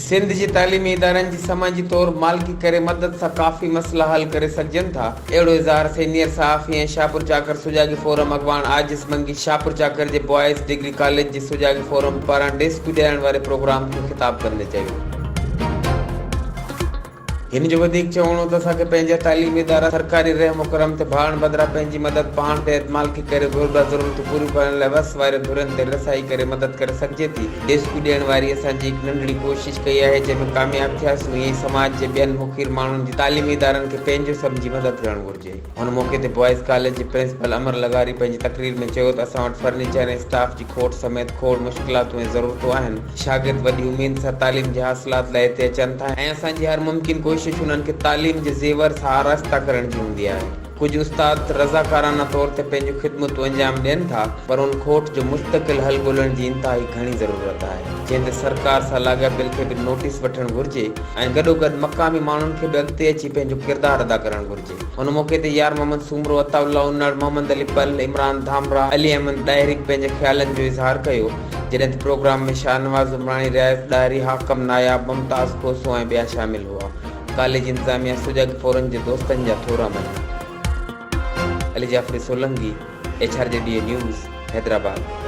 सिंध जी तालीमी इदारनि जी समाजी तौर मालिकी करे मदद सां काफ़ी मसला हल करे सघजनि था। अहिड़ो इज़हार सीनियर सहाफ़ी ऐं शाहपुर चाकर सुजागी फोरम अॻवान आजिज़ मंगी शाहपुर चाकर जे बॉयज़ डिग्री कॉलेज जे सुजागी फोरम पारां डेस्क ॾियण वारे प्रोग्राम खे ख़िताब कंदे चयो। हिन जो वधीक चवणो त असांखे पंहिंजा तालीमी इदारा सरकारी रहम करम ते भाड़नि बदिरां पंहिंजी मदद पाण ते मालिकी करे घुरिबा ज़रूरतूं पूरियूं करण लाइ वस वारे धुरनि ते रसाई करे मदद करे सघिजे थी। डेस्कू ॾियण वारी असांजी हिकु नंढड़ी कोशिशि कई आहे जंहिंमें कामयाबु थियासीं। ईअं ई समाज जे ॿियनि मुखीर माण्हुनि जी तालीमी इदारनि खे पंहिंजो सम्झी मदद करणु घुरिजे। हुन मौक़े ते बॉयज़ कॉलेज जे प्रिंसिपल अमर लगारी पंहिंजी तकरीर में चयो त असां वटि फर्नीचर ऐं स्टाफ जी खोट समेत खोड़ मुश्किलातूं ऐं ज़रूरतूं आहिनि। शागिर्द वॾी उमेद सां तालीम जे हासिलात लाइ हिते अचनि था ऐं असांजी हर मुमकिन कोशिश उन्हनि खे तालीम जे ज़ेवर सां आरास्ता करण जी हूंदी आहे। कुछ उस्ताद रज़ाकाराना तौर ते पंहिंजूं ख़िदमतूं अंजाम ॾियनि था, पर उन खोट जो मुस्तक़िल हल ॻोल्हण जी इंतिहाई घणी ज़रूरत आहे, जंहिं ते सरकार सां लाॻापियल खे बि नोटिस वठणु घुरिजे ऐं गॾोगॾु मक़ामी माण्हुनि खे बि अॻिते अची पंहिंजो किरदारु अदा करणु घुरिजे। हुन मौक़े ते यार मोहम्मद सूमरो, अताउल्ला उन्नड़, मोहम्मद अली पल, इमरान धामरा, अली अहमद डायरिक पंहिंजे ख़्यालनि जो इज़हार कयो, जॾहिं त प्रोग्राम में शाहनवाज़ उमरानी, रियाज़ डायरी, हाकम नायाब, मुमताज़ खोसो ऐं ॿिया शामिल हुआ। कॉलेज इंतज़ामिया सुजागी फोरम जे दोस्तनि जा थोरा मञा। Ali Jafri Solanki, HRJDA news, Hyderabad.